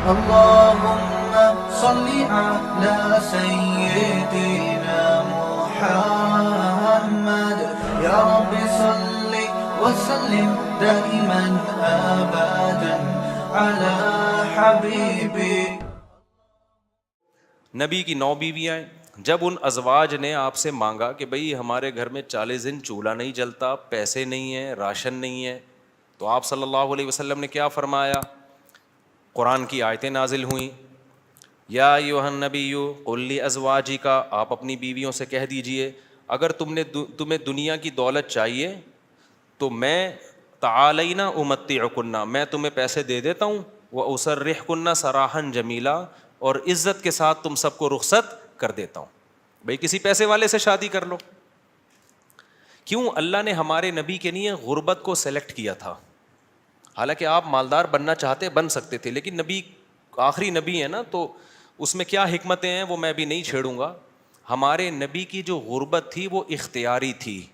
اللهم صل على سيدنا محمد يا رب صل وسلم دائما ابدا على حبيبك. نبی کی 9 بیویاں ہیں. جب ان ازواج نے آپ سے مانگا کہ بھئی ہمارے گھر میں 40 دن چولہا نہیں جلتا، پیسے نہیں ہیں، راشن نہیں ہے، تو آپ صلی اللہ علیہ وسلم نے کیا فرمایا؟ قرآن کی آیتیں نازل ہوئیں. یا ایھا النبی قل لازواجک، آپ اپنی بیویوں سے کہہ دیجئے اگر تمہیں دنیا کی دولت چاہیے تو میں تعالینا امتعکن، میں تمہیں پیسے دے دیتا ہوں، واسرحکن سراحا جمیلا، اور عزت کے ساتھ تم سب کو رخصت کر دیتا ہوں. بھئی کسی پیسے والے سے شادی کر لو. کیوں اللہ نے ہمارے نبی کے لیے غربت کو سلیکٹ کیا تھا؟ حالانکہ آپ مالدار بننا چاہتے بن سکتے تھے، لیکن نبی آخری نبی ہے نا، تو اس میں کیا حکمتیں ہیں وہ میں بھی نہیں چھیڑوں گا. ہمارے نبی کی جو غربت تھی وہ اختیاری تھی.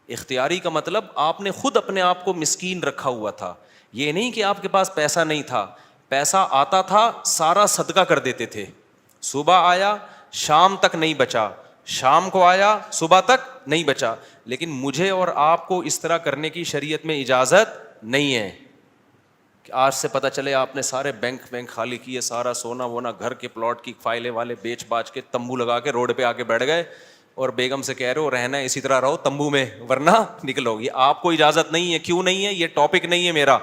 اختیاری کا مطلب آپ نے خود اپنے آپ کو مسکین رکھا ہوا تھا. یہ نہیں کہ آپ کے پاس پیسہ نہیں تھا، پیسہ آتا تھا سارا صدقہ کر دیتے تھے. صبح آیا شام تک نہیں بچا، شام کو آیا صبح تک نہیں بچا. لیکن مجھے اور آپ کو اس طرح کرنے کی شریعت میں اجازت نہیں ہے کہ آج سے پتہ چلے آپ نے سارے بینک خالی کیے، سارا سونا وونا گھر کے پلاٹ کی فائلیں والے بیچ باچ کے تمبو لگا کے روڈ پہ آ کے بیٹھ گئے اور بیگم سے کہہ رہے ہو رہنا ہے اسی طرح رہو تمبو میں ورنہ نکلو گی. آپ کو اجازت نہیں ہے. کیوں نہیں ہے؟ یہ ٹاپک نہیں ہے میرا،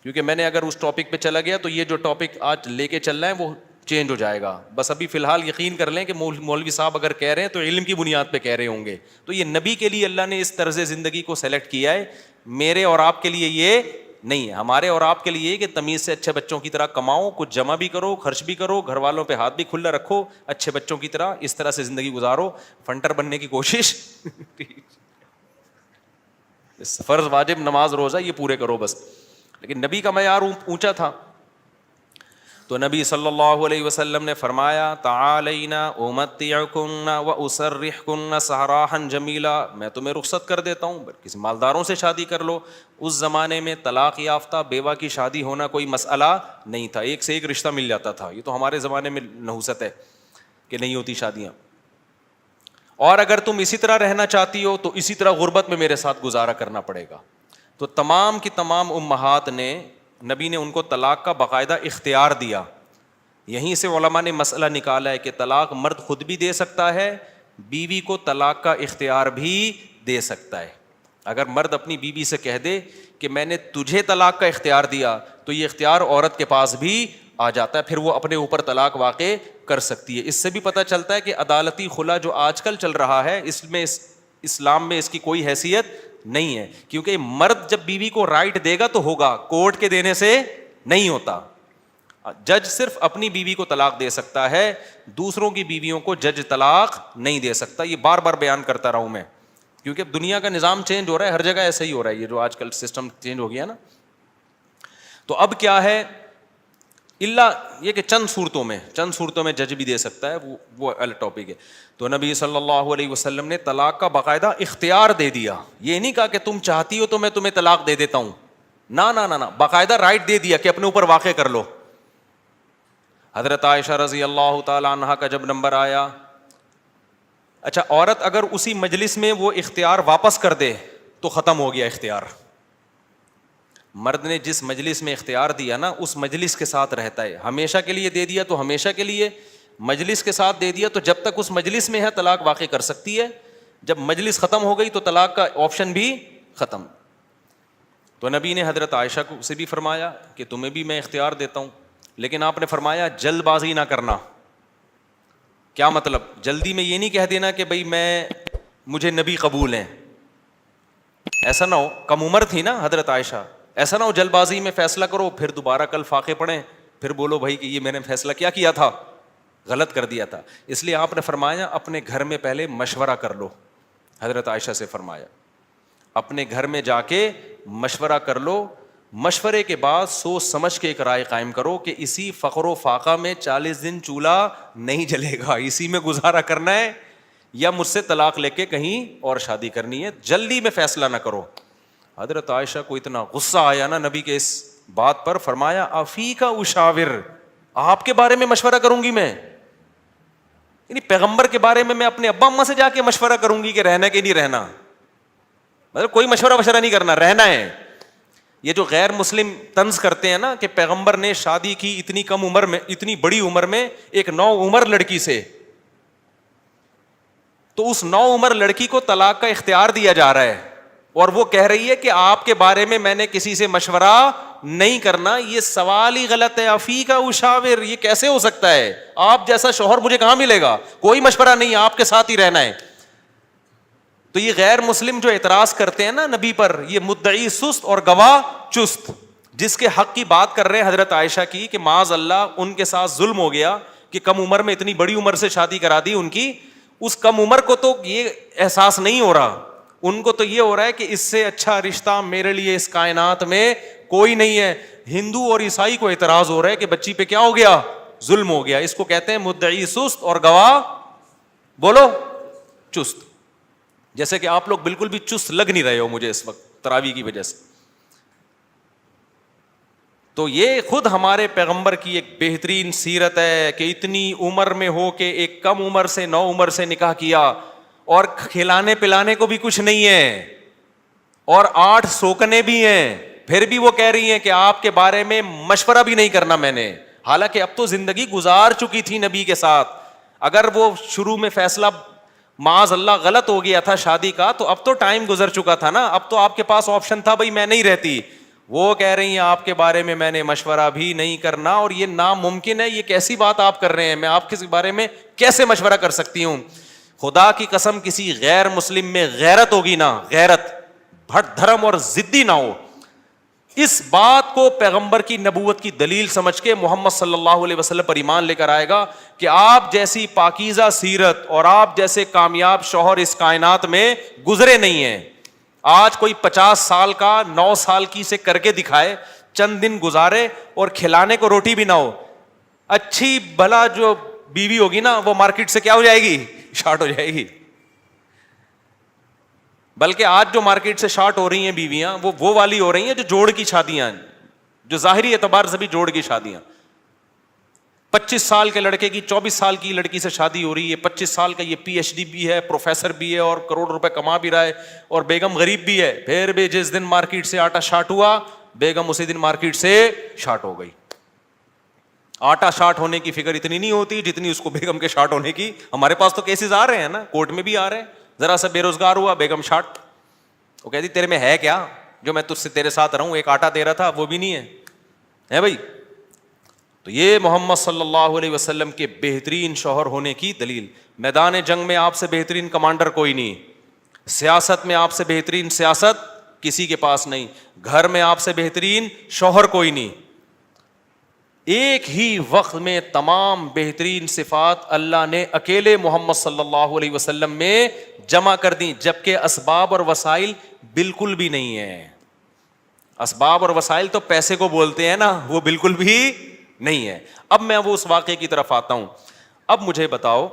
کیونکہ میں نے اگر اس ٹاپک پہ چلا گیا تو یہ جو ٹاپک آج لے کے چل رہا ہے وہ چینج ہو جائے گا. بس ابھی فی الحال یقین کر لیں کہ مولوی صاحب اگر کہہ رہے ہیں تو علم کی بنیاد پہ کہہ رہے ہوں گے. تو یہ نبی کے لیے اللہ نے اس طرز زندگی کو سلیکٹ کیا ہے، میرے اور آپ کے لیے یہ نہیں ہے. ہمارے اور آپ کے لیے یہ کہ تمیز سے اچھے بچوں کی طرح کماؤ، کچھ جمع بھی کرو، خرچ بھی کرو، گھر والوں پہ ہاتھ بھی کھلا رکھو، اچھے بچوں کی طرح اس طرح سے زندگی گزارو. فنٹر بننے کی کوشش فرض واجب نماز روزہ یہ پورے کرو بس. لیکن نبی کا معیار اونچا تھا. تو نبی صلی اللہ علیہ وسلم نے فرمایا تعالینا امتعکن واسرحکن سراحا جمیلا، میں تمہیں رخصت کر دیتا ہوں، کسی مالداروں سے شادی کر لو. اس زمانے میں طلاق یافتہ بیوہ کی شادی ہونا کوئی مسئلہ نہیں تھا، ایک سے ایک رشتہ مل جاتا تھا. یہ تو ہمارے زمانے میں نحوست ہے کہ نہیں ہوتی شادیاں. اور اگر تم اسی طرح رہنا چاہتی ہو تو اسی طرح غربت میں میرے ساتھ گزارا کرنا پڑے گا. تو تمام کی تمام امہات نے، نبی نے ان کو طلاق کا باقاعدہ اختیار دیا. یہیں سے علماء نے مسئلہ نکالا ہے کہ طلاق مرد خود بھی دے سکتا ہے، بیوی کو طلاق کا اختیار بھی دے سکتا ہے. اگر مرد اپنی بیوی سے کہہ دے کہ میں نے تجھے طلاق کا اختیار دیا تو یہ اختیار عورت کے پاس بھی آ جاتا ہے، پھر وہ اپنے اوپر طلاق واقع کر سکتی ہے. اس سے بھی پتہ چلتا ہے کہ عدالتی خلا جو آج کل چل رہا ہے اس میں اسلام میں اس کی کوئی حیثیت نہیں ہے، کیونکہ مرد جب بیوی کو رائٹ دے گا تو ہوگا، کورٹ کے دینے سے نہیں ہوتا. جج صرف اپنی بیوی کو طلاق دے سکتا ہے، دوسروں کی بیویوں کو جج طلاق نہیں دے سکتا. یہ بار بار بیان کرتا رہا ہوں میں، کیونکہ دنیا کا نظام چینج ہو رہا ہے، ہر جگہ ایسا ہی ہو رہا ہے. یہ جو آج کل سسٹم چینج ہو گیا نا، تو اب کیا ہے، اللہ یہ کہ چند صورتوں میں جج بھی دے سکتا ہے، وہ الگ ٹاپک ہے. تو نبی صلی اللہ علیہ وسلم نے طلاق کا باقاعدہ اختیار دے دیا. یہ نہیں کہا کہ تم چاہتی ہو تو میں تمہیں طلاق دے دیتا ہوں، نہ، باقاعدہ رائٹ دے دیا کہ اپنے اوپر واقع کر لو. حضرت عائشہ رضی اللہ تعالی عنہا کا جب نمبر آیا، اچھا عورت اگر اسی مجلس میں وہ اختیار واپس کر دے تو ختم ہو گیا اختیار. مرد نے جس مجلس میں اختیار دیا نا اس مجلس کے ساتھ رہتا ہے. ہمیشہ کے لیے دے دیا تو ہمیشہ کے لیے، مجلس کے ساتھ دے دیا تو جب تک اس مجلس میں ہے طلاق واقع کر سکتی ہے. جب مجلس ختم ہو گئی تو طلاق کا آپشن بھی ختم. تو نبی نے حضرت عائشہ کو سے بھی فرمایا کہ تمہیں بھی میں اختیار دیتا ہوں، لیکن آپ نے فرمایا جلد بازی نہ کرنا. کیا مطلب؟ جلدی میں یہ نہیں کہہ دینا کہ بھئی مجھے نبی قبول ہیں، ایسا نہ ہو. کم عمر تھی نا حضرت عائشہ، ایسا نہ ہو جلد بازی میں فیصلہ کرو پھر دوبارہ کل فاقے پڑیں پھر بولو بھائی کہ یہ میں نے فیصلہ کیا تھا، غلط کر دیا تھا. اس لیے آپ نے فرمایا اپنے گھر میں پہلے مشورہ کر لو. حضرت عائشہ سے فرمایا اپنے گھر میں جا کے مشورہ کر لو، مشورے کے بعد سوچ سمجھ کے ایک رائے قائم کرو کہ اسی فقر و فاقہ میں 40 دن چولہا نہیں جلے گا، اسی میں گزارا کرنا ہے یا مجھ سے طلاق لے کے کہیں اور شادی کرنی ہے. جلدی میں فیصلہ نہ کرو. حضرت عائشہ کو اتنا غصہ آیا نا نبی کے اس بات پر فرمایا افیک اشاور, آپ کے بارے میں مشورہ کروں گی میں, یعنی پیغمبر کے بارے میں اپنے ابا اماں سے جا کے مشورہ کروں گی کہ رہنا کہ نہیں رہنا, مطلب کوئی مشورہ نہیں کرنا, رہنا ہے. یہ جو غیر مسلم طنز کرتے ہیں نا کہ پیغمبر نے شادی کی اتنی کم عمر میں, اتنی بڑی عمر میں ایک نو عمر لڑکی سے, تو اس نو عمر لڑکی کو طلاق کا اختیار دیا جا رہا ہے, اور وہ کہہ رہی ہے کہ آپ کے بارے میں نے کسی سے مشورہ نہیں کرنا. یہ سوال ہی غلط ہے. افیک اشاور, یہ کیسے ہو سکتا ہے؟ آپ جیسا شوہر مجھے کہاں ملے گا؟ کوئی مشورہ نہیں, آپ کے ساتھ ہی رہنا ہے. تو یہ غیر مسلم جو اعتراض کرتے ہیں نا نبی پر, یہ مدعی سست اور گواہ چست, جس کے حق کی بات کر رہے ہیں حضرت عائشہ کی کہ معاذ اللہ ان کے ساتھ ظلم ہو گیا کہ کم عمر میں اتنی بڑی عمر سے شادی کرا دی ان کی. اس کم عمر کو تو یہ احساس نہیں ہو رہا, ان کو تو یہ ہو رہا ہے کہ اس سے اچھا رشتہ میرے لیے اس کائنات میں کوئی نہیں ہے. ہندو اور عیسائی کو اعتراض ہو رہا ہے کہ بچی پہ کیا ہو گیا؟ ظلم ہو گیا. اس کو کہتے ہیں مدعی سست اور گواہ بولو چست. جیسے کہ آپ لوگ بالکل بھی چست لگ نہیں رہے ہو مجھے اس وقت تراویح کی وجہ سے. تو یہ خود ہمارے پیغمبر کی ایک بہترین سیرت ہے کہ اتنی عمر میں ہو کے ایک کم عمر سے, نو عمر سے نکاح کیا, اور کھلانے پلانے کو بھی کچھ نہیں ہے, اور 8 سوکنے بھی ہیں, پھر بھی وہ کہہ رہی ہیں کہ آپ کے بارے میں مشورہ بھی نہیں کرنا میں نے. حالانکہ اب تو زندگی گزار چکی تھی نبی کے ساتھ. اگر وہ شروع میں فیصلہ معاذ اللہ غلط ہو گیا تھا شادی کا, تو اب تو ٹائم گزر چکا تھا نا, اب تو آپ کے پاس آپشن تھا بھائی میں نہیں رہتی. وہ کہہ رہی ہیں آپ کے بارے میں نے مشورہ بھی نہیں کرنا, اور یہ ناممکن ہے. یہ کیسی بات آپ کر رہے ہیں, میں آپ کے بارے میں کیسے مشورہ کر سکتی ہوں؟ خدا کی قسم کسی غیر مسلم میں غیرت ہوگی نا, غیرت, بھٹ دھرم اور ضدی نہ ہو, اس بات کو پیغمبر کی نبوت کی دلیل سمجھ کے محمد صلی اللہ علیہ وسلم پر ایمان لے کر آئے گا کہ آپ جیسی پاکیزہ سیرت اور آپ جیسے کامیاب شوہر اس کائنات میں گزرے نہیں ہیں. آج کوئی 50 سال کا 9 سال کی سے کر کے دکھائے, چند دن گزارے اور کھلانے کو روٹی بھی نہ ہو, اچھی بھلا جو بیوی ہوگی نا وہ مارکیٹ سے کیا ہو جائے گی؟ شارٹ ہو جائے گی. بلکہ آج جو مارکیٹ سے شارٹ ہو رہی ہیں بیویاں وہ والی ہو رہی ہیں جو جوڑ کی شادیاں, جو ظاہری اعتبار سے بھی جوڑ کی شادیاں. 25 سال کے لڑکے کی 24 سال کی لڑکی سے شادی ہو رہی ہے, 25 سال کا یہ PhD بھی ہے, پروفیسر بھی ہے, اور کروڑ روپے کما بھی رہا ہے, اور بیگم غریب بھی ہے. پھر بھی جس دن مارکیٹ سے آٹا شارٹ ہوا, بیگم اسی دن مارکیٹ سے شارٹ ہو گئی. آٹا شارٹ ہونے کی فکر اتنی نہیں ہوتی جتنی اس کو بیگم کے شارٹ ہونے کی. ہمارے پاس تو کیسز آ رہے ہیں نا, کورٹ میں بھی آ رہے ہیں. ذرا سا بے روزگار ہوا, بیگم شارٹ. وہ کہتی تیرے میں ہے کیا جو میں تجھ سے تیرے ساتھ رہوں؟ ایک آٹا دے رہا تھا وہ بھی نہیں ہے بھائی. تو یہ محمد صلی اللہ علیہ وسلم کے بہترین شوہر ہونے کی دلیل. میدان جنگ میں آپ سے بہترین کمانڈر کوئی نہیں, سیاست میں آپ سے بہترین سیاست کسی کے پاس نہیں, گھر میں آپ سے بہترین شوہر کوئی نہیں. ایک ہی وقت میں تمام بہترین صفات اللہ نے اکیلے محمد صلی اللہ علیہ وسلم میں جمع کر دی, جبکہ اسباب اور وسائل بالکل بھی نہیں ہے. اسباب اور وسائل تو پیسے کو بولتے ہیں نا, وہ بالکل بھی نہیں ہے. اب میں وہ اس واقعے کی طرف آتا ہوں. اب مجھے بتاؤ,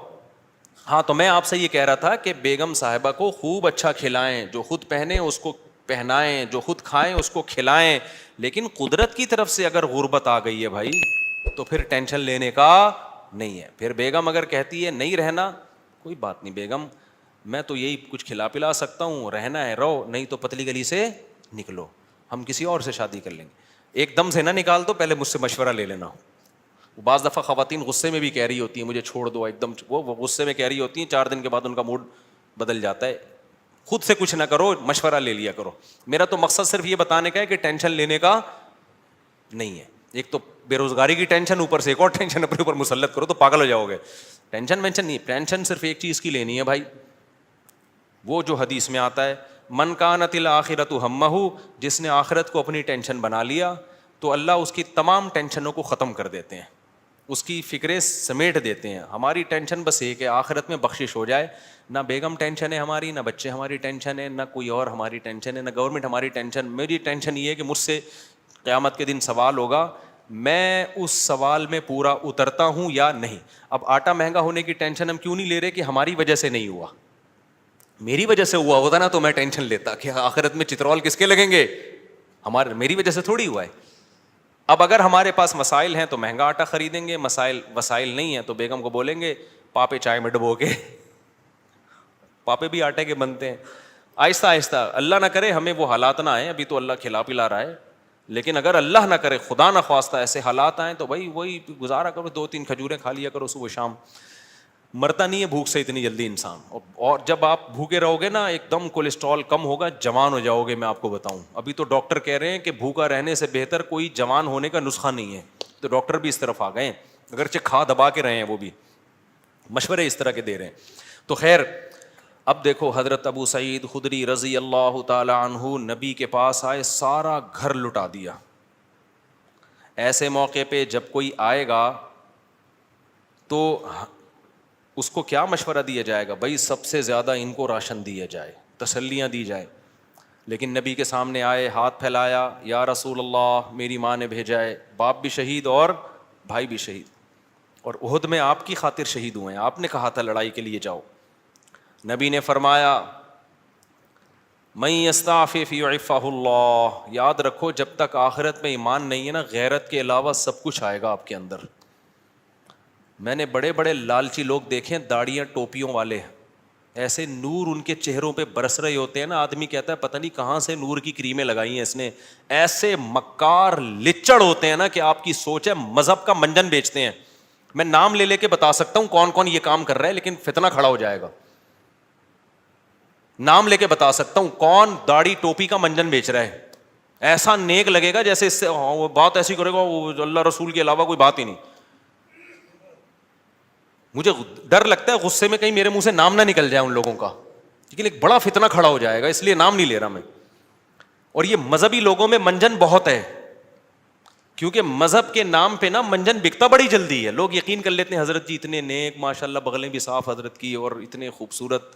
ہاں تو میں آپ سے یہ کہہ رہا تھا کہ بیگم صاحبہ کو خوب اچھا کھلائیں, جو خود پہنے اس کو پہنائیں, جو خود کھائیں اس کو کھلائیں. لیکن قدرت کی طرف سے اگر غربت آ گئی ہے بھائی تو پھر ٹینشن لینے کا نہیں ہے. پھر بیگم اگر کہتی ہے نہیں رہنا, کوئی بات نہیں بیگم, میں تو یہی کچھ کھلا پلا سکتا ہوں, رہنا ہے رہو, نہیں تو پتلی گلی سے نکلو, ہم کسی اور سے شادی کر لیں گے. ایک دم سے نہ نکال دو, پہلے مجھ سے مشورہ لے لینا. بعض دفعہ خواتین غصے میں بھی کہہ رہی ہوتی ہیں مجھے چھوڑ دو, ایک دم وہ غصے میں کہہ رہی ہوتی ہیں, 4 دن کے بعد ان کا موڈ بدل جاتا ہے. خود سے کچھ نہ کرو, مشورہ لے لیا کرو. میرا تو مقصد صرف یہ بتانے کا ہے کہ ٹینشن لینے کا نہیں ہے. ایک تو بے روزگاری کی ٹینشن, اوپر سے ایک اور ٹینشن اپنے اوپر مسلط کرو تو پاگل ہو جاؤ گے. ٹینشن وینشن نہیں, ٹینشن صرف ایک چیز کی لینی ہے بھائی, وہ جو حدیث میں آتا ہے من کانت الآخرۃ ہمہ, جس نے آخرت کو اپنی ٹینشن بنا لیا تو اللہ اس کی تمام ٹینشنوں کو ختم کر دیتے ہیں, اس کی فکریں سمیٹ دیتے ہیں. ہماری ٹینشن بس ایک ہے, آخرت میں بخشش ہو جائے. نہ بیگم ٹینشن ہے ہماری, نہ بچے ہماری ٹینشن ہے, نہ کوئی اور ہماری ٹینشن ہے, نہ گورنمنٹ ہماری ٹینشن. میری ٹینشن یہ ہے کہ مجھ سے قیامت کے دن سوال ہوگا, میں اس سوال میں پورا اترتا ہوں یا نہیں. اب آٹا مہنگا ہونے کی ٹینشن ہم کیوں نہیں لے رہے کہ ہماری وجہ سے نہیں ہوا, میری وجہ سے ہوا ہوتا نا تو میں ٹینشن لیتا کہ آخرت میں چترول کس کے لگیں گے, میری وجہ سے تھوڑی ہوا ہے. اب اگر ہمارے پاس مسائل ہیں تو مہنگا آٹا خریدیں گے, وسائل نہیں ہیں تو بیگم کو بولیں گے پاپے چائے میں ڈبو کے. پاپے بھی آٹے کے بنتے ہیں. آہستہ آہستہ, اللہ نہ کرے ہمیں وہ حالات نہ آئیں, ابھی تو اللہ کھلا پلا رہا ہے, لیکن اگر اللہ نہ کرے, خدا نہ خواستہ ایسے حالات آئیں تو بھائی وہی گزارا کرو, 2-3 کھجوریں کھا لیا کرو صبح شام. مرتا نہیں ہے بھوک سے اتنی جلدی انسان, اور جب آپ بھوکے رہو گے نا ایک دم کولیسٹرول کم ہوگا, جوان ہو جاؤ گے. میں آپ کو بتاؤں, ابھی تو ڈاکٹر کہہ رہے ہیں کہ بھوکا رہنے سے بہتر کوئی جوان ہونے کا نسخہ نہیں ہے, تو ڈاکٹر بھی اس طرف آ گئے ہیں, اگرچہ کھا دبا کے رہے ہیں, وہ بھی مشورے اس طرح کے دے رہے ہیں. تو خیر, اب دیکھو حضرت ابو سعید خدری رضی اللہ تعالی عنہ نبی کے پاس آئے, سارا گھر لٹا دیا. ایسے موقع پہ جب کوئی آئے گا تو اس کو کیا مشورہ دیا جائے گا؟ بھائی سب سے زیادہ ان کو راشن دیا جائے, تسلیاں دی جائے. لیکن نبی کے سامنے آئے, ہاتھ پھیلایا, یا رسول اللہ میری ماں نے بھیجا ہے, باپ بھی شہید اور بھائی بھی شہید, اور احد میں آپ کی خاطر شہید ہوئے ہیں, آپ نے کہا تھا لڑائی کے لیے جاؤ. نبی نے فرمایا من یستعفف یعفہ اللہ, یاد رکھو جب تک آخرت میں ایمان نہیں ہے نا, غیرت کے علاوہ سب کچھ آئے گا آپ کے اندر. میں نے بڑے بڑے لالچی لوگ دیکھے, داڑیاں ٹوپیوں والے, ایسے نور ان کے چہروں پہ برس رہے ہوتے ہیں نا, آدمی کہتا ہے پتہ نہیں کہاں سے نور کی کریمیں لگائی ہیں اس نے. ایسے مکار لچڑ ہوتے ہیں نا کہ آپ کی سوچ ہے, مذہب کا منجن بیچتے ہیں. میں نام لے کے بتا سکتا ہوں کون کون یہ کام کر رہا ہے, لیکن فتنہ کھڑا ہو جائے گا. نام لے کے بتا سکتا ہوں کون داڑھی ٹوپی کا منجن بیچ رہا ہے. ایسا نیک لگے گا جیسے اس سے وہ بات ایسی کرے گا, وہ اللہ رسول کے علاوہ کوئی بات ہی نہیں. مجھے ڈر لگتا ہے غصے میں کہیں میرے منہ سے نام نہ نکل جائے ان لوگوں کا, لیکن ایک بڑا فتنہ کھڑا ہو جائے گا, اس لیے نام نہیں لے رہا میں. اور یہ مذہبی لوگوں میں منجن بہت ہے, کیونکہ مذہب کے نام پہ نا منجن بکتا بڑی جلدی ہے. لوگ یقین کر لیتے ہیں حضرت جی اتنے نیک, ماشاء اللہ بغلیں بھی صاف حضرت کی, اور اتنے خوبصورت.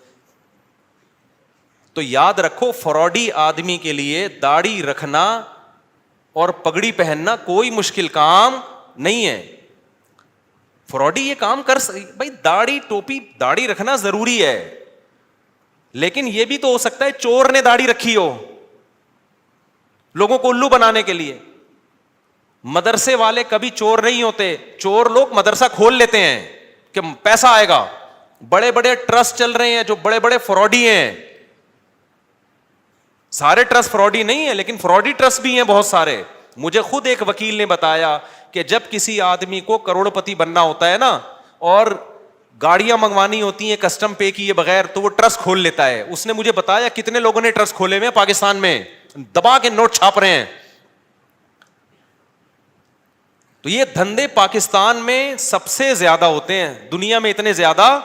تو یاد رکھو فراڈی آدمی کے لیے داڑھی رکھنا اور پگڑی پہننا کوئی مشکل کام نہیں ہے. فراڈی یہ کام کر بھائی داڑھی ٹوپی داڑھی رکھنا ضروری ہے, لیکن یہ بھی تو ہو سکتا ہے چور نے داڑھی رکھی ہو لوگوں کو الو بنانے کے لیے. مدرسے والے کبھی چور نہیں ہوتے, چور لوگ مدرسہ کھول لیتے ہیں کہ پیسہ آئے گا. بڑے بڑے ٹرسٹ چل رہے ہیں جو بڑے بڑے فراڈی ہیں, سارے ٹرسٹ فراڈی نہیں ہیں لیکن فراڈی ٹرسٹ بھی ہیں بہت سارے. مجھے خود ایک وکیل نے بتایا کہ جب کسی آدمی کو کروڑ پتی بننا ہوتا ہے نا, اور گاڑیاں منگوانی ہوتی ہیں کسٹم پے کیے بغیر, تو وہ ٹرسٹ کھول لیتا ہے. اس نے مجھے بتایا کتنے لوگوں نے ٹرسٹ کھولے ہوئے پاکستان میں, دبا کے نوٹ چھاپ رہے ہیں. تو یہ دھندے پاکستان میں سب سے زیادہ ہوتے ہیں, دنیا میں اتنے زیادہ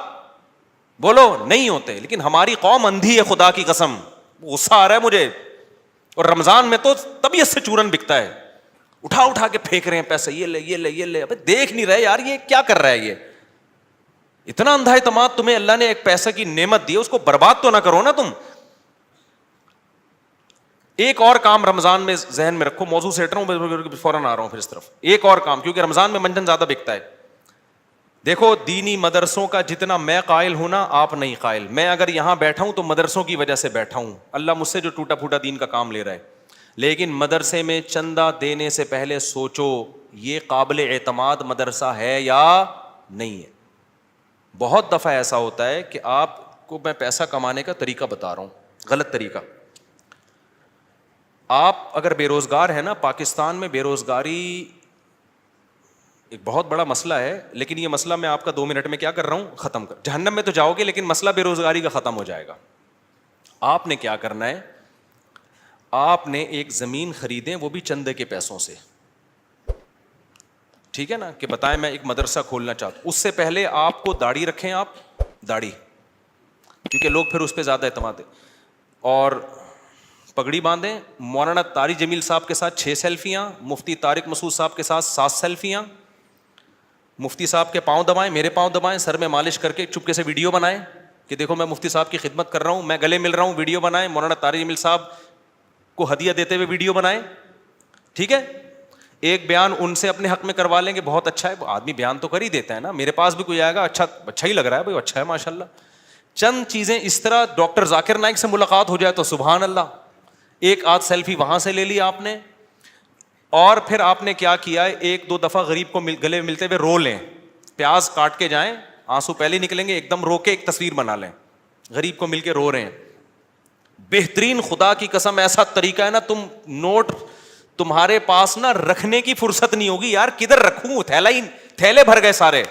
بولو نہیں ہوتے. لیکن ہماری قوم اندھی ہے خدا کی قسم, غصہ آ رہا ہے مجھے. اور رمضان میں تو طبیعت سے چورن بکتا ہے, اٹھا اٹھا کے پھینک رہے ہیں پیسے, یہ لے یہ لے یہ لے. ابے دیکھ نہیں رہے یار یہ کیا کر رہا ہے, یہ اتنا اندھا اعتماد تمہیں اللہ نے ایک پیسے کی نعمت دی, اس کو برباد تو نہ کرو نا تم. ایک اور کام رمضان میں ذہن میں رکھو, موضوع سیٹ رہا ہوں فوراً آ رہا ہوں پھر اس طرف. ایک اور کام, کیونکہ رمضان میں منجن زیادہ بکتا ہے. دیکھو دینی مدرسوں کا جتنا میں قائل ہوں نا, آپ نہیں قائل. میں اگر یہاں بیٹھا ہوں تو مدرسوں کی وجہ سے بیٹھا ہوں, اللہ مجھ سے جو ٹوٹا پھوٹا دین کا کام لے رہا ہے. لیکن مدرسے میں چندہ دینے سے پہلے سوچو یہ قابل اعتماد مدرسہ ہے یا نہیں ہے. بہت دفعہ ایسا ہوتا ہے کہ آپ کو میں پیسہ کمانے کا طریقہ بتا رہا ہوں, غلط طریقہ. آپ اگر بے روزگار ہیں نا, پاکستان میں بے روزگاری ایک بہت بڑا مسئلہ ہے, لیکن یہ مسئلہ میں آپ کا 2 منٹ میں کیا کر رہا ہوں, ختم کر. جہنم میں تو جاؤ گے لیکن مسئلہ بے روزگاری کا ختم ہو جائے گا. آپ نے کیا کرنا ہے, آپ نے ایک زمین خریدیں, وہ بھی چندے کے پیسوں سے, ٹھیک ہے نا, کہ بتائیں میں ایک مدرسہ کھولنا چاہتا ہوں. اس سے پہلے آپ کو داڑھی رکھیں, آپ داڑھی, کیونکہ لوگ پھر اس پہ زیادہ اعتماد ہے, اور پگڑی باندھیں. مولانا طارق جمیل صاحب کے ساتھ 6 سیلفیاں, مفتی طارق مسعود صاحب کے ساتھ 7 سیلفیاں. مفتی صاحب کے پاؤں دبائیں, میرے پاؤں دبائیں, سر میں مالش کر کے چپکے سے ویڈیو بنائیں کہ دیکھو میں مفتی صاحب کی خدمت کر رہا ہوں, میں گلے مل رہا ہوں, ویڈیو بنائیں. مولانا طارق جمیل صاحب کو ہدیہ دیتے ہوئے ویڈیو بنائیں, ٹھیک ہے. ایک بیان ان سے اپنے حق میں کروا لیں گے, بہت اچھا ہے, آدمی بیان تو کر ہی دیتا ہے نا. میرے پاس بھی کوئی آئے گا, اچھا ہی لگ رہا ہے بھائی, اچھا ہے ماشاء اللہ. چند چیزیں اس طرح, ڈاکٹر ذاکر نائک سے ملاقات ہو جائے تو سبحان اللہ, ایک آدھ سیلفی وہاں سے لے لی آپ نے. اور پھر آپ نے کیا کیا ہے, ایک دو دفعہ غریب کو گلے ملتے ہوئے رو لیں, پیاز کاٹ کے جائیں, آنسو پہلے نکلیں گے, ایک دم رو کے ایک تصویر بنا لیں, غریب کو مل کے رو رہے ہیں. بہترین, خدا کی قسم ایسا طریقہ ہے نا, تم نوٹ تمہارے پاس نا رکھنے کی فرصت نہیں ہوگی یار, کدھر رکھوں, تھیلے بھر گئے سارے.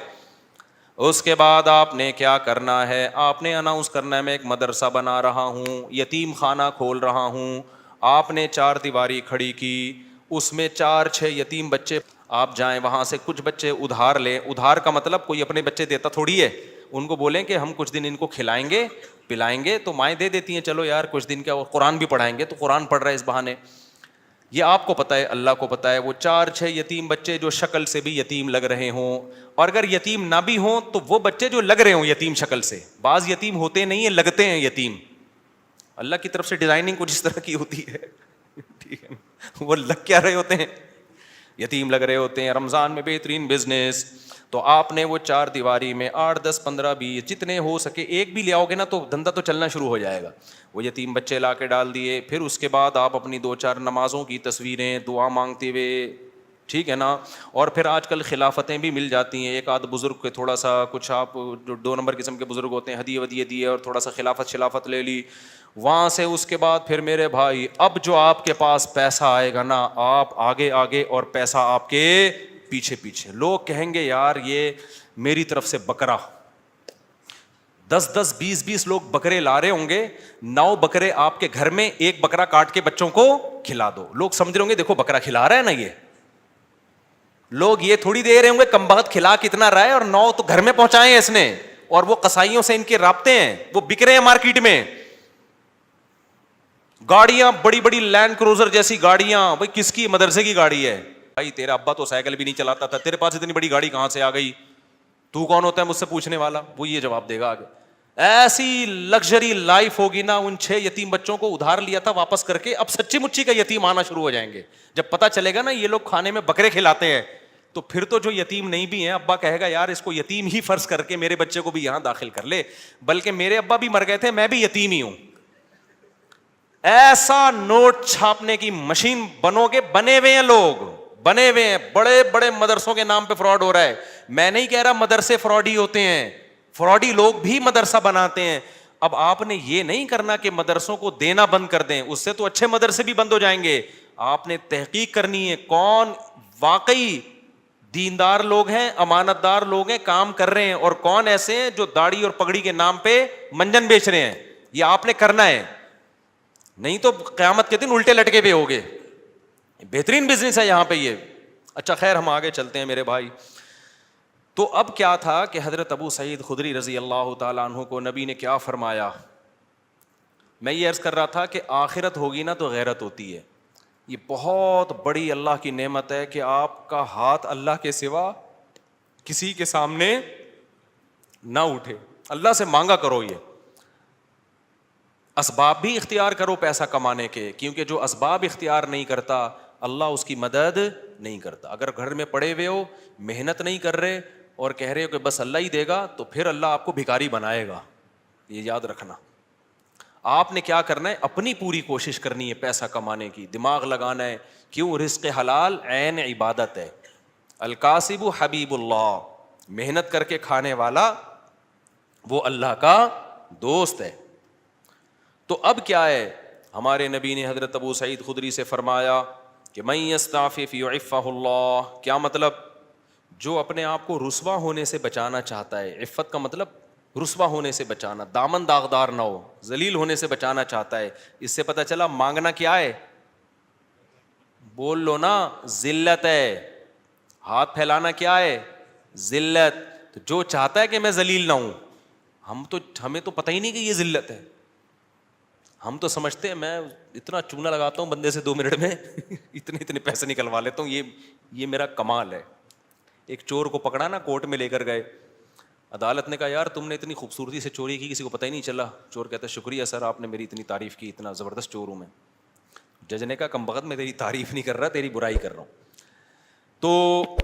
اس کے بعد آپ نے کیا کرنا ہے, آپ نے اناؤنس کرنا ہے میں ایک مدرسہ بنا رہا ہوں, یتیم خانہ کھول رہا ہوں. آپ نے 4 دیواری کھڑی کی, اس میں 4-6 یتیم بچے, آپ جائیں وہاں سے کچھ بچے ادھار لیں. ادھار کا مطلب کوئی اپنے بچے دیتا تھوڑی ہے, ان کو بولیں کہ ہم کچھ دن ان کو کھلائیں گے پلائیں گے, تو مائیں دے دیتی ہیں, چلو یار کچھ دن کا, قرآن بھی پڑھائیں گے, تو قرآن پڑھ رہا ہے اس بہانے. یہ آپ کو پتہ ہے, اللہ کو پتہ ہے, وہ 4-6 یتیم بچے جو شکل سے بھی یتیم لگ رہے ہوں, اور اگر یتیم نہ بھی ہوں تو وہ بچے جو لگ رہے ہوں یتیم شکل سے, بعض یتیم ہوتے نہیں ہیں, لگتے ہیں یتیم, اللہ کی طرف سے ڈیزائننگ کچھ اس طرح کی ہوتی ہے, ٹھیک ہے, وہ لگ کیا رہے ہوتے ہیں, یتیم لگ رہے ہوتے ہیں. رمضان میں بہترین بزنس, تو آپ نے وہ 4 دیواری میں 8, 10, 15, 20 جتنے ہو سکے ایک بھی لے آؤ گے نا تو دھندا تو چلنا شروع ہو جائے گا. وہ یتیم بچے لا کے ڈال دیے. پھر اس کے بعد آپ اپنی 2-4 نمازوں کی تصویریں دعا مانگتے ہوئے, ٹھیک ہے نا, اور پھر آج کل خلافتیں بھی مل جاتی ہیں, ایک آدھ بزرگ کے تھوڑا سا کچھ, آپ جو 2 نمبر قسم کے بزرگ ہوتے ہیں, ہدیے ودیے دیے اور تھوڑا سا خلافت لے لی وہاں سے. اس کے بعد پھر میرے بھائی, اب جو آپ کے پاس پیسہ آئے گا نا, آپ آگے آگے اور پیسہ آپ کے پیچھے پیچھے. لوگ کہیں گے یار یہ میری طرف سے بکرا, 10-10, 20-20 لوگ بکرے لا رہے ہوں گے, 9 بکرے آپ کے گھر میں, 1 بکرا کاٹ کے بچوں کو کھلا دو. لوگ سمجھ رہے ہوں گے دیکھو بکرا کھلا رہا ہے نا, یہ لوگ یہ تھوڑی دے رہے ہوں گے کم بخت کھلا کتنا رہا ہے, اور 9 تو گھر میں پہنچائے ہیں اس نے, اور وہ قصائیوں سے ان کے رابطے ہیں, وہ بک رہے ہیں مارکیٹ میں. گاڑیاں بڑی بڑی لینڈ کروزر جیسی گاڑیاں, بھائی کس کی, مدرسے کی گاڑی ہے بھائی, تیرا ابا تو سائیکل بھی نہیں چلاتا تھا, تیرے پاس اتنی بڑی گاڑی کہاں سے آ گئی, تو کون ہوتا ہے مجھ سے پوچھنے والا, وہ یہ جواب دے گا آگے. ایسی لگژری لائف ہوگی نا. ان 6 یتیم بچوں کو ادھار لیا تھا واپس کر کے, اب سچی مچی کا یتیم آنا شروع ہو جائیں گے. جب پتا چلے گا نا یہ لوگ کھانے میں بکرے کھلاتے ہیں, تو پھر تو جو یتیم نہیں بھی ہیں, ابا کہے گا یار اس کو یتیم ہی فرض کر کے میرے بچے کو بھی یہاں داخل کر لے, بلکہ میرے ابا بھی مر گئے تھے, میں بھی یتیم ہی ہوں. ایسا نوٹ چھاپنے کی مشین بنو گے, بنے ہوئے ہیں لوگ, بنے ہوئے ہیں. بڑے بڑے مدرسوں کے نام پہ فراڈ ہو رہا ہے. میں نہیں کہہ رہا مدرسے فراڈی ہوتے ہیں, فراڈی لوگ بھی مدرسہ بناتے ہیں. اب آپ نے یہ نہیں کرنا کہ مدرسوں کو دینا بند کر دیں, اس سے تو اچھے مدرسے بھی بند ہو جائیں گے. آپ نے تحقیق کرنی ہے کون واقعی دیندار لوگ ہیں, امانت دار لوگ ہیں, کام کر رہے ہیں, اور کون ایسے ہیں جو داڑھی اور پگڑی کے نام پہ منجن بیچ رہے ہیں. یہ آپ نے کرنا ہے, نہیں تو قیامت کے دن الٹے لٹکے پہ ہوگے. بہترین بزنس ہے یہاں پہ یہ. اچھا خیر, ہم آگے چلتے ہیں میرے بھائی. تو اب کیا تھا کہ حضرت ابو سعید خدری رضی اللہ تعالیٰ عنہ کو نبی نے کیا فرمایا. میں یہ عرض کر رہا تھا کہ آخرت ہوگی نا تو غیرت ہوتی ہے. یہ بہت بڑی اللہ کی نعمت ہے کہ آپ کا ہاتھ اللہ کے سوا کسی کے سامنے نہ اٹھے. اللہ سے مانگا کرو, یہ اسباب بھی اختیار کرو پیسہ کمانے کے, کیونکہ جو اسباب اختیار نہیں کرتا اللہ اس کی مدد نہیں کرتا. اگر گھر میں پڑے ہوئے ہو, محنت نہیں کر رہے اور کہہ رہے ہو کہ بس اللہ ہی دے گا, تو پھر اللہ آپ کو بھکاری بنائے گا. یہ یاد رکھنا. آپ نے کیا کرنا ہے, اپنی پوری کوشش کرنی ہے پیسہ کمانے کی, دماغ لگانا ہے. کیوں؟ رزق حلال عین عبادت ہے. الکاسب حبیب اللہ, محنت کر کے کھانے والا وہ اللہ کا دوست ہے. تو اب کیا ہے, ہمارے نبی نے حضرت ابو سعید خدری سے فرمایا کہ من یستعفف یعفہ اللہ. کیا مطلب؟ جو اپنے آپ کو رسوا ہونے سے بچانا چاہتا ہے, عفت کا مطلب رسوا ہونے سے بچانا, دامن داغدار نہ ہو, ذلیل ہونے سے بچانا چاہتا ہے. اس سے پتہ چلا مانگنا کیا ہے, بول لو نا, ذلت ہے. ہاتھ پھیلانا کیا ہے, ذلت. تو جو چاہتا ہے کہ میں ذلیل نہ ہوں, ہمیں تو پتہ ہی نہیں کہ یہ ذلت ہے. ہم تو سمجھتے ہیں میں اتنا چونا لگاتا ہوں بندے سے 2 منٹ میں اتنے پیسے نکلوا لیتا ہوں, یہ میرا کمال ہے. ایک چور کو پکڑا نا, کورٹ میں لے کر گئے, عدالت نے کہا یار تم نے اتنی خوبصورتی سے چوری کی, کسی کو پتہ ہی نہیں چلا. چور کہتا ہے شکریہ سر, آپ نے میری اتنی تعریف کی, اتنا زبردست چور ہوں میں. جج نے کہا کم بخت میں تیری تعریف نہیں کر رہا, تیری برائی کر رہا ہوں. تو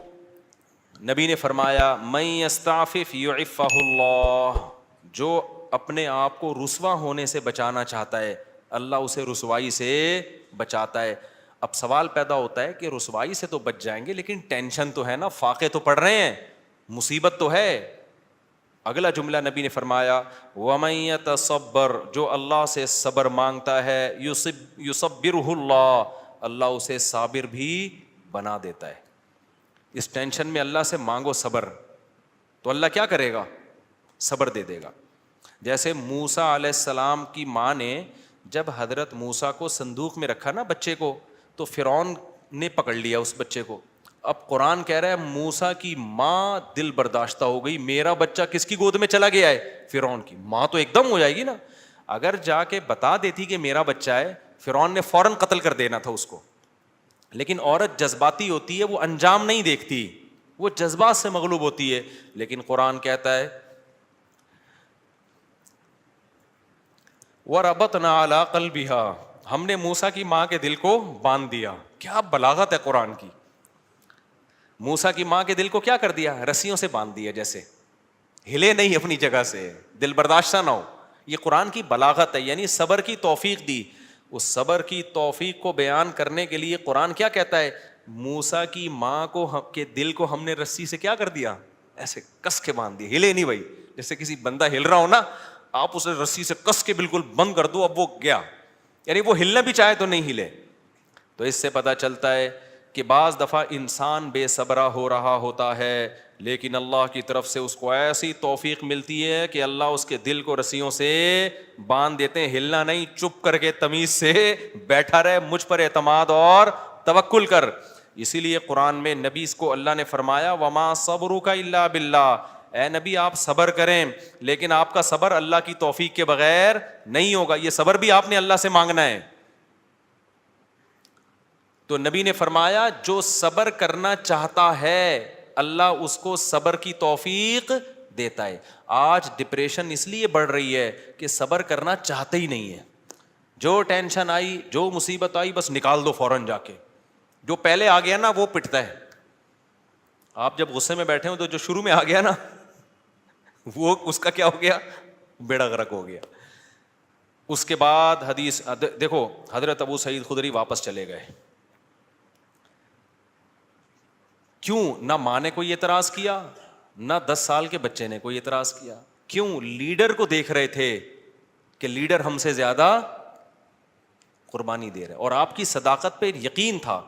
نبی نے فرمایا من یستعفف یعفہ اللہ, جو اپنے آپ کو رسوا ہونے سے بچانا چاہتا ہے اللہ اسے رسوائی سے بچاتا ہے. اب سوال پیدا ہوتا ہے کہ رسوائی سے تو بچ جائیں گے لیکن ٹینشن تو ہے نا, فاقے تو پڑ رہے ہیں, مصیبت تو ہے. اگلا جملہ نبی نے فرمایا وَمَن يَتَصَبَّرْ, جو اللہ سے صبر مانگتا ہے, يُصَبِّرْهُ اللَّهُ, اللہ اسے صابر بھی بنا دیتا ہے. اس ٹینشن میں اللہ سے مانگو صبر, تو اللہ کیا کرے گا؟ صبر دے دے گا. جیسے موسیٰ علیہ السلام کی ماں نے جب حضرت موسیٰ کو صندوق میں رکھا نا بچے کو, تو فرعون نے پکڑ لیا اس بچے کو. اب قرآن کہہ رہا ہے موسیٰ کی ماں دل برداشتہ ہو گئی, میرا بچہ کس کی گود میں چلا گیا ہے؟ فرعون کی. ماں تو ایک دم ہو جائے گی نا. اگر جا کے بتا دیتی کہ میرا بچہ ہے, فرعون نے فوراً قتل کر دینا تھا اس کو. لیکن عورت جذباتی ہوتی ہے, وہ انجام نہیں دیکھتی, وہ جذبات سے مغلوب ہوتی ہے. لیکن قرآن کہتا ہے وَرَبَطْنَا عَلَىٰ قَلْبِهَا, ہم نے موسیٰ کی ماں کے دل کو باندھ دیا. کیا بلاغت ہے قرآن کی. موسیٰ کی ماں کے دل کو کیا کر دیا؟ رسیوں سے باندھ دیا, جیسے ہلے نہیں اپنی جگہ سے, دل برداشتہ نہ ہو. یہ قرآن کی بلاغت ہے, یعنی صبر کی توفیق دی. اس صبر کی توفیق کو بیان کرنے کے لیے قرآن کیا کہتا ہے؟ موسیٰ کی ماں کو کے دل کو ہم نے رسی سے کیا کر دیا؟ ایسے کس کے باندھ دیا, ہلے نہیں بھائی. جیسے کسی بندہ ہل رہا ہو نا, آپ اسے رسی سے کس کے بالکل بند کر دو, اب وہ گیا, یعنی وہ ہلنا بھی چاہے تو نہیں ہلے. تو اس سے پتہ چلتا ہے کہ بعض دفعہ انسان بے صبرا ہو رہا ہوتا ہے, لیکن اللہ کی طرف سے اس کو ایسی توفیق ملتی ہے کہ اللہ اس کے دل کو رسیوں سے باندھ دیتے ہیں. ہلنا نہیں, چپ کر کے تمیز سے بیٹھا رہے, مجھ پر اعتماد اور توکل کر. اسی لیے قرآن میں نبی کو اللہ نے فرمایا وما صبرک الا باللہ, اے نبی آپ صبر کریں لیکن آپ کا صبر اللہ کی توفیق کے بغیر نہیں ہوگا. یہ صبر بھی آپ نے اللہ سے مانگنا ہے. تو نبی نے فرمایا جو صبر کرنا چاہتا ہے اللہ اس کو صبر کی توفیق دیتا ہے. آج ڈپریشن اس لیے بڑھ رہی ہے کہ صبر کرنا چاہتے ہی نہیں ہے. جو ٹینشن آئی, جو مصیبت آئی, بس نکال دو فوراً جا کے. جو پہلے آ گیا نا وہ پٹتا ہے. آپ جب غصے میں بیٹھے ہو تو جو شروع میں آ گیا نا وہ اس کا کیا ہو گیا؟ بیڑا غرق ہو گیا. اس کے بعد حدیث دیکھو, حضرت ابو سعید خدری واپس چلے گئے. کیوں؟ نہ ماں نے کوئی اعتراض کیا, نہ 10 سال کے بچے نے کوئی اعتراض کیا. کیوں؟ لیڈر کو دیکھ رہے تھے کہ لیڈر ہم سے زیادہ قربانی دے رہے, اور آپ کی صداقت پہ یقین تھا.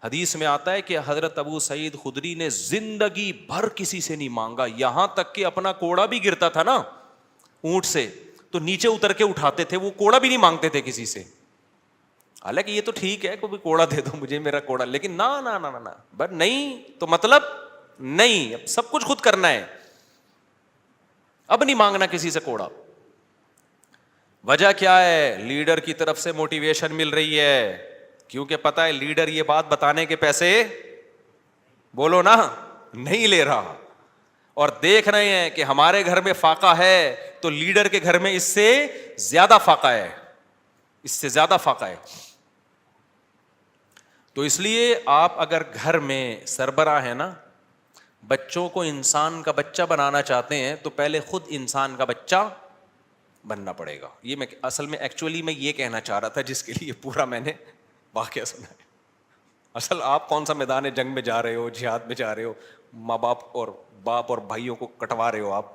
حدیث میں آتا ہے کہ حضرت ابو سعید خدری نے زندگی بھر کسی سے نہیں مانگا, یہاں تک کہ اپنا کوڑا بھی گرتا تھا نا اونٹ سے تو نیچے اتر کے اٹھاتے تھے, وہ کوڑا بھی نہیں مانگتے تھے کسی سے. حالانکہ یہ تو ٹھیک ہے کوئی کوڑا دے دو مجھے میرا کوڑا, لیکن نہ نہ نہ نہ بس نہیں, تو مطلب نہیں, اب سب کچھ خود کرنا ہے, اب نہیں مانگنا کسی سے کوڑا. وجہ کیا ہے؟ لیڈر کی طرف سے موٹیویشن مل رہی ہے, کیونکہ پتہ ہے لیڈر یہ بات بتانے کے پیسے بولو نا نہیں لے رہا, اور دیکھ رہے ہیں کہ ہمارے گھر میں فاقہ ہے تو لیڈر کے گھر میں اس سے زیادہ فاقہ ہے, اس سے زیادہ فاقہ ہے. تو اس لیے آپ اگر گھر میں سربراہ ہیں نا, بچوں کو انسان کا بچہ بنانا چاہتے ہیں تو پہلے خود انسان کا بچہ بننا پڑے گا. یہ میں اصل میں ایکچولی میں یہ کہنا چاہ رہا تھا, جس کے لیے پورا میں نے واقعہ سنا ہے. اصل آپ کون سا میدان جنگ میں جا رہے ہو, جہاد میں جا رہے ہو, ماں باپ اور بھائیوں کو کٹوا رہے ہو آپ.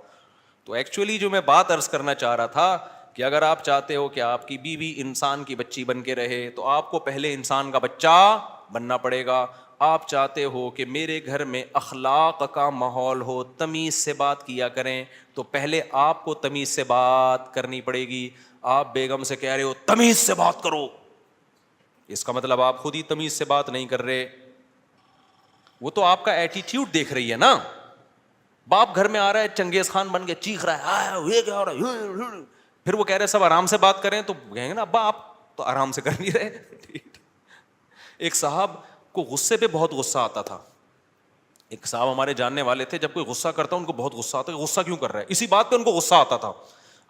تو ایکچولی جو میں بات عرض کرنا چاہ رہا تھا کہ اگر آپ چاہتے ہو کہ آپ کی بیوی انسان کی بچی بن کے رہے تو آپ کو پہلے انسان کا بچہ بننا پڑے گا. آپ چاہتے ہو کہ میرے گھر میں اخلاق کا ماحول ہو, تمیز سے بات کیا کریں, تو پہلے آپ کو تمیز سے بات کرنی پڑے گی. آپ بیگم سے کہہ رہے ہو تمیز سے بات کرو, اس کا مطلب آپ خود ہی تمیز سے بات نہیں کر رہے. وہ تو آپ کا ایٹیٹیوڈ دیکھ رہی ہے نا. باپ گھر میں آ رہا ہے چنگیز خان بن کے چیخ رہا ہے, یہ کیا ہو رہا ہے, پھر وہ کہہ رہے سب آرام سے بات کریں, تو کہیں گے نا ابا آپ تو آرام سے کر نہیں رہے. ایک صاحب کو غصے پہ بہت غصہ آتا تھا. ایک صاحب ہمارے جاننے والے تھے, جب کوئی غصہ کرتا ان کو بہت غصہ آتا, غصہ کیوں کر رہا ہے, اسی بات پہ ان کو غصہ آتا تھا.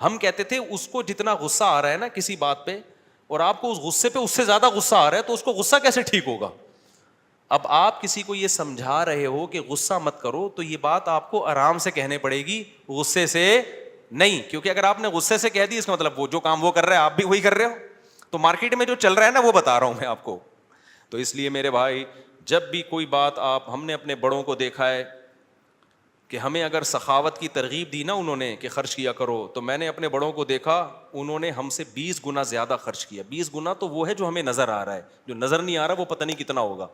ہم کہتے تھے اس کو جتنا غصہ آ رہا ہے نا کسی بات پہ, اور آپ کو اس غصے پہ اس سے زیادہ غصہ آ رہا ہے, تو اس کو غصہ کیسے ٹھیک ہوگا. اب آپ کسی کو یہ سمجھا رہے ہو کہ غصہ مت کرو, تو یہ بات آپ کو آرام سے کہنے پڑے گی, غصے سے نہیں. کیونکہ اگر آپ نے غصے سے کہہ دی, اس کا مطلب وہ جو کام وہ کر رہے ہیں آپ بھی وہی کر رہے ہو. تو مارکیٹ میں جو چل رہا ہے نا وہ بتا رہا ہوں میں آپ کو. تو اس لیے میرے بھائی جب بھی کوئی بات ہم نے اپنے بڑوں کو دیکھا ہے کہ ہمیں اگر سخاوت کی ترغیب دی نا انہوں نے کہ خرچ کیا کرو، تو میں نے اپنے بڑوں کو دیکھا انہوں نے ہم سے 20 گنا زیادہ خرچ کیا. 20 گنا تو وہ ہے جو ہمیں نظر آ رہا ہے، جو نظر نہیں آ رہا وہ پتہ نہیں کتنا ہوگا.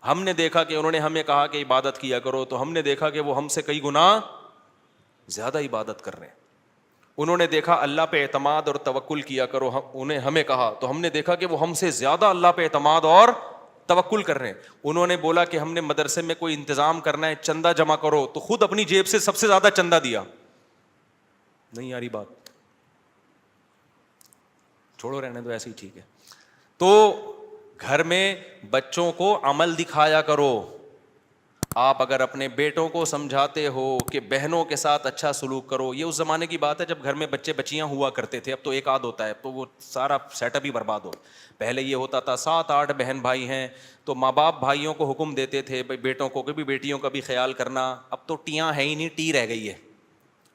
ہم نے دیکھا کہ انہوں نے ہمیں کہا کہ عبادت کیا کرو، تو ہم نے دیکھا کہ وہ ہم سے کئی گنا زیادہ عبادت کر رہے ہیں. انہوں نے دیکھا اللہ پہ اعتماد اور توکل کیا کرو، انہیں ہمیں کہا تو ہم نے دیکھا کہ وہ ہم سے زیادہ اللہ پہ اعتماد اور توکل کر رہے ہیں. انہوں نے بولا کہ ہم نے مدرسے میں کوئی انتظام کرنا ہے، چندہ جمع کرو، تو خود اپنی جیب سے سب سے زیادہ چندہ دیا. نہیں آ رہی بات، چھوڑو رہنے دو، ایسے ہی ٹھیک ہے. تو گھر میں بچوں کو عمل دکھایا کرو. آپ اگر اپنے بیٹوں کو سمجھاتے ہو کہ بہنوں کے ساتھ اچھا سلوک کرو، یہ اس زمانے کی بات ہے جب گھر میں بچے بچیاں ہوا کرتے تھے. اب تو ایک آدھ ہوتا ہے تو وہ سارا سیٹ اپ ہی برباد ہو. پہلے یہ ہوتا تھا 7-8 بہن بھائی ہیں تو ماں باپ بھائیوں کو حکم دیتے تھے بھائی بیٹوں کو بھی بیٹیوں کا بھی خیال کرنا. اب تو ٹیاں ہے ہی نہیں، ٹی رہ گئی ہے،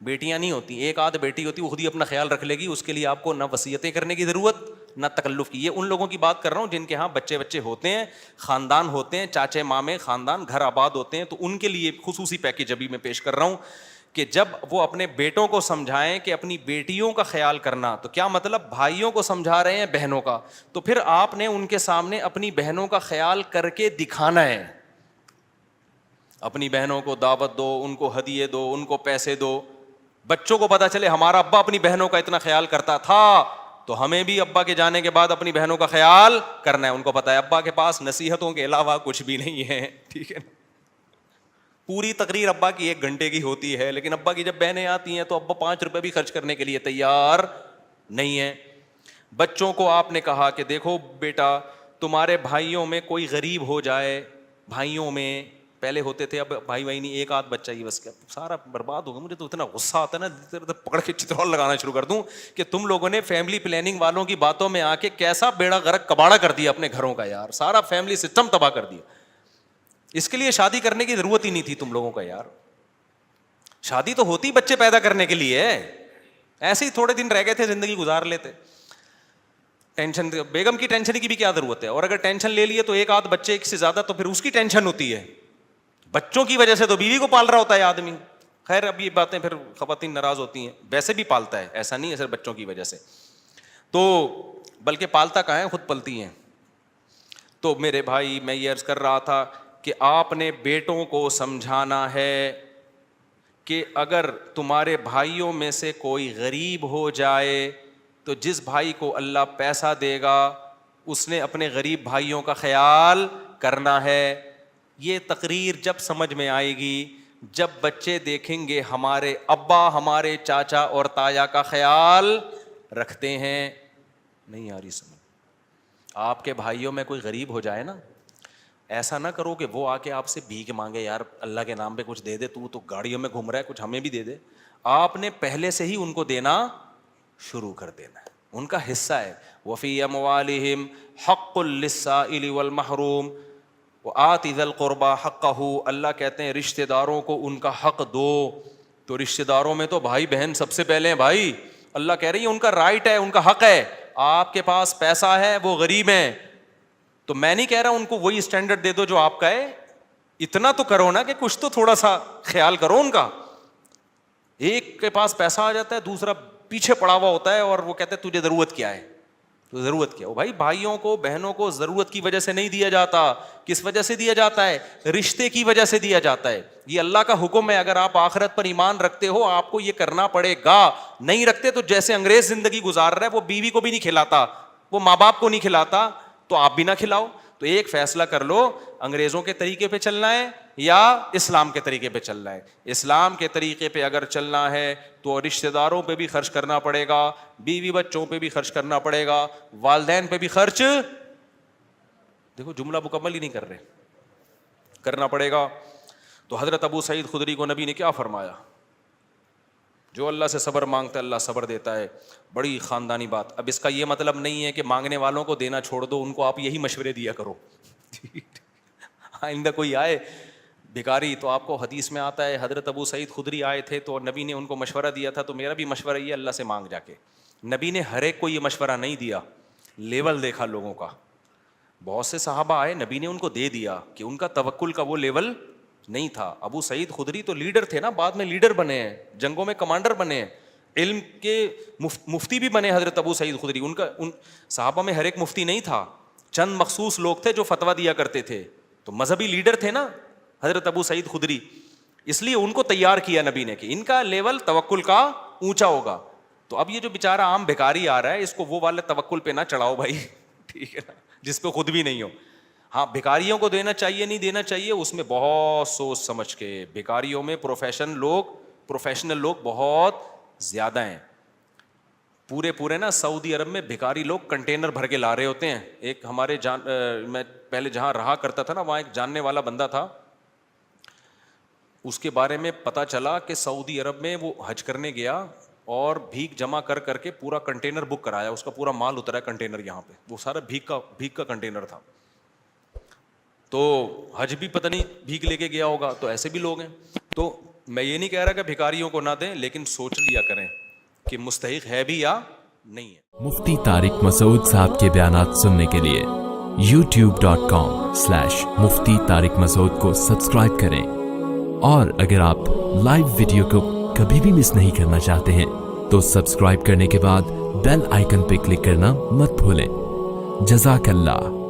بیٹیاں نہیں ہوتی. ایک آدھ بیٹی ہوتی وہ خود ہی اپنا خیال رکھ لے گی، اس کے لیے آپ کو نہ وصیتیں کرنے کی ضرورت نہ تکلف کی. یہ ان لوگوں کی بات کر رہا ہوں جن کے ہاں بچے ہوتے ہیں، خاندان ہوتے ہیں، چاچے مامے خاندان گھر آباد ہوتے ہیں. تو ان کے لیے خصوصی پیکیج ابھی میں پیش کر رہا ہوں کہ جب وہ اپنے بیٹوں کو سمجھائیں کہ اپنی بیٹیوں کا خیال کرنا، تو کیا مطلب بھائیوں کو سمجھا رہے ہیں بہنوں کا، تو پھر آپ نے ان کے سامنے اپنی بہنوں کا خیال کر کے دکھانا ہے. اپنی بہنوں کو دعوت دو، ان کو ہدیے دو، ان کو پیسے دو. بچوں کو پتا چلے ہمارا ابا اپنی بہنوں کا اتنا خیال کرتا تھا تو ہمیں بھی ابا کے جانے کے بعد اپنی بہنوں کا خیال کرنا ہے. ان کو پتا ہے ابا کے پاس نصیحتوں کے علاوہ کچھ بھی نہیں ہے، ٹھیک ہے. پوری تقریر ابا کی 1 گھنٹے کی ہوتی ہے، لیکن ابا کی جب بہنیں آتی ہیں تو ابا 5 روپے بھی خرچ کرنے کے لیے تیار نہیں ہے. بچوں کو آپ نے کہا کہ دیکھو بیٹا، تمہارے بھائیوں میں کوئی غریب ہو جائے، بھائیوں میں پہلے ہوتے تھے، اب بھائی نہیں، ایک آدھ بچہ ہی بس، کیا سارا برباد ہوگا. مجھے تو اتنا غصہ آتا ہے نا، پکڑ کے چترول لگانا شروع کر دوں کہ تم لوگوں نے فیملی پلاننگ والوں کی باتوں میں آ کے کیسا بیڑا غرق کباڑا کر دیا اپنے گھروں کا یار. سارا فیملی سسٹم تباہ کر دیا. اس کے لیے شادی کرنے کی ضرورت ہی نہیں تھی تم لوگوں کا یار. شادی تو ہوتی بچے پیدا کرنے کے لیے، ایسے ہی تھوڑے دن رہ گئے تھے زندگی گزار لیتے. ٹینشن، بیگم کی ٹینشن کی بھی کیا ضرورت ہے، اور اگر ٹینشن لے لیے تو ایک آدھ بچے ایک سے زیادہ تو پھر اس کی ٹینشن ہوتی ہے. بچوں کی وجہ سے تو بیوی کو پال رہا ہوتا ہے آدمی. خیر اب یہ باتیں پھر خواتین ناراض ہوتی ہیں، ویسے بھی پالتا ہے، ایسا نہیں ہے صرف بچوں کی وجہ سے، تو بلکہ پالتا کہاں ہے، خود پلتی ہیں. تو میرے بھائی میں یہ عرض کر رہا تھا کہ آپ نے بیٹوں کو سمجھانا ہے کہ اگر تمہارے بھائیوں میں سے کوئی غریب ہو جائے تو جس بھائی کو اللہ پیسہ دے گا اس نے اپنے غریب بھائیوں کا خیال کرنا ہے. یہ تقریر جب سمجھ میں آئے گی جب بچے دیکھیں گے ہمارے ابا ہمارے چاچا اور تایا کا خیال رکھتے ہیں. نہیں آ رہی سمجھ. آپ کے بھائیوں میں کوئی غریب ہو جائے نا، ایسا نہ کرو کہ وہ آ کے آپ سے بھیک مانگے، یار اللہ کے نام پہ کچھ دے دے، تو گاڑیوں میں گھوم رہا ہے، کچھ ہمیں بھی دے دے. آپ نے پہلے سے ہی ان کو دینا شروع کر دینا ہے، ان کا حصہ ہے. وفی اموالہم حق للسائل والمحروم وآت ذی القربى حقہ. اللہ کہتے ہیں رشتہ داروں کو ان کا حق دو. تو رشتہ داروں میں تو بھائی بہن سب سے پہلے ہیں بھائی. اللہ کہہ رہی ہے ان کا رائٹ ہے، ان کا حق ہے. آپ کے پاس پیسہ ہے، وہ غریب ہیں، تو میں نہیں کہہ رہا ان کو وہی اسٹینڈرڈ دے دو جو آپ کا ہے. اتنا تو کرو نا کہ کچھ تو تھوڑا سا خیال کرو ان کا. ایک کے پاس پیسہ آ جاتا ہے، دوسرا پیچھے پڑا ہوا ہوتا ہے اور وہ کہتے ہیں تجھے ضرورت کیا ہے، تو ضرورت کیا ہو. بھائی بھائیوں کو بہنوں کو ضرورت کی وجہ سے نہیں دیا جاتا. کس وجہ سے دیا جاتا ہے؟ رشتے کی وجہ سے دیا جاتا ہے. یہ اللہ کا حکم ہے. اگر آپ آخرت پر ایمان رکھتے ہو آپ کو یہ کرنا پڑے گا. نہیں رکھتے تو جیسے انگریز زندگی گزار رہا ہے، وہ بیوی کو بھی نہیں کھلاتا، وہ ماں باپ کو نہیں کھلاتا، تو آپ بھی نہ کھلاؤ. تو ایک فیصلہ کر لو، انگریزوں کے طریقے پہ چلنا ہے یا اسلام کے طریقے پہ چلنا ہے. اسلام کے طریقے پہ اگر چلنا ہے تو رشتہ داروں پہ بھی خرچ کرنا پڑے گا، بیوی بچوں پہ بھی خرچ کرنا پڑے گا، والدین پہ بھی خرچ، دیکھو جملہ مکمل ہی نہیں کر رہے، کرنا پڑے گا. تو حضرت ابو سعید خدری کو نبی نے کیا فرمایا؟ جو اللہ سے صبر مانگتا ہے اللہ صبر دیتا ہے. بڑی خاندانی بات. اب اس کا یہ مطلب نہیں ہے کہ مانگنے والوں کو دینا چھوڑ دو، ان کو آپ یہی مشورے دیا کرو. آئندہ کوئی آئے بھکاری تو آپ کو حدیث میں آتا ہے حضرت ابو سعید خدری آئے تھے تو نبی نے ان کو مشورہ دیا تھا، تو میرا بھی مشورہ یہ اللہ سے مانگ جا کے. نبی نے ہر ایک کو یہ مشورہ نہیں دیا، لیول دیکھا لوگوں کا. بہت سے صحابہ آئے, نبی نے ان کو دے دیا کہ ان کا توکل کا وہ لیول نہیں تھا. ابو سعید خدری تو لیڈر تھے نا, بعد میں لیڈر بنے ہیں, جنگوں میں کمانڈر بنے ہیں, علم کے مفتی بھی بنے حضرت ابو سعید خدری. ان صحابہ میں ہر ایک مفتی نہیں تھا, چند مخصوص لوگ تھے جو فتویٰ دیا کرتے تھے. تو مذہبی لیڈر تھے نا حضرت ابو سعید خدری, اس لیے ان کو تیار کیا نبی نے کہ ان کا لیول توکل کا اونچا ہوگا. تو اب یہ جو بیچارہ عام بھکاری آ رہا ہے, اس کو وہ والے توکل پہ نہ چڑھاؤ بھائی, ٹھیک ہے نا, جس پہ خود بھی نہیں ہو. ہاں بھکاریوں کو دینا چاہیے نہیں دینا چاہیے, اس میں بہت سوچ سمجھ کے. بھکاریوں میں پروفیشنل لوگ بہت زیادہ ہیں. پورے نا سعودی عرب میں بھکاری لوگ کنٹینر بھر کے لا رہے ہوتے ہیں. ایک ہمارے میں پہلے جہاں رہا کرتا تھا نا, وہاں ایک جاننے والا بندہ تھا, اس کے بارے میں پتہ چلا کہ سعودی عرب میں وہ حج کرنے گیا اور بھیک جمع کر کے پورا کنٹینر بک کرایا, اس کا پورا مال اترا ہے کنٹینر یہاں پہ, وہ سارا بھیک کا کنٹینر تھا. تو حج بھی پتہ نہیں بھیک لے کے گیا ہوگا. تو ایسے بھی لوگ ہیں. تو میں یہ نہیں کہہ رہا کہ بھکاریوں کو نہ دیں, لیکن سوچ لیا کریں کہ مستحق ہے بھی یا نہیں ہے. مفتی طارق مسعود صاحب کے بیانات سننے کے لیے youtube.com/مفتی طارق مسعود کو سبسکرائب کریں, اور اگر آپ لائیو ویڈیو کو کبھی بھی مس نہیں کرنا چاہتے ہیں تو سبسکرائب کرنے کے بعد بیل آئیکن پہ کلک کرنا مت بھولیں. جزاک اللہ.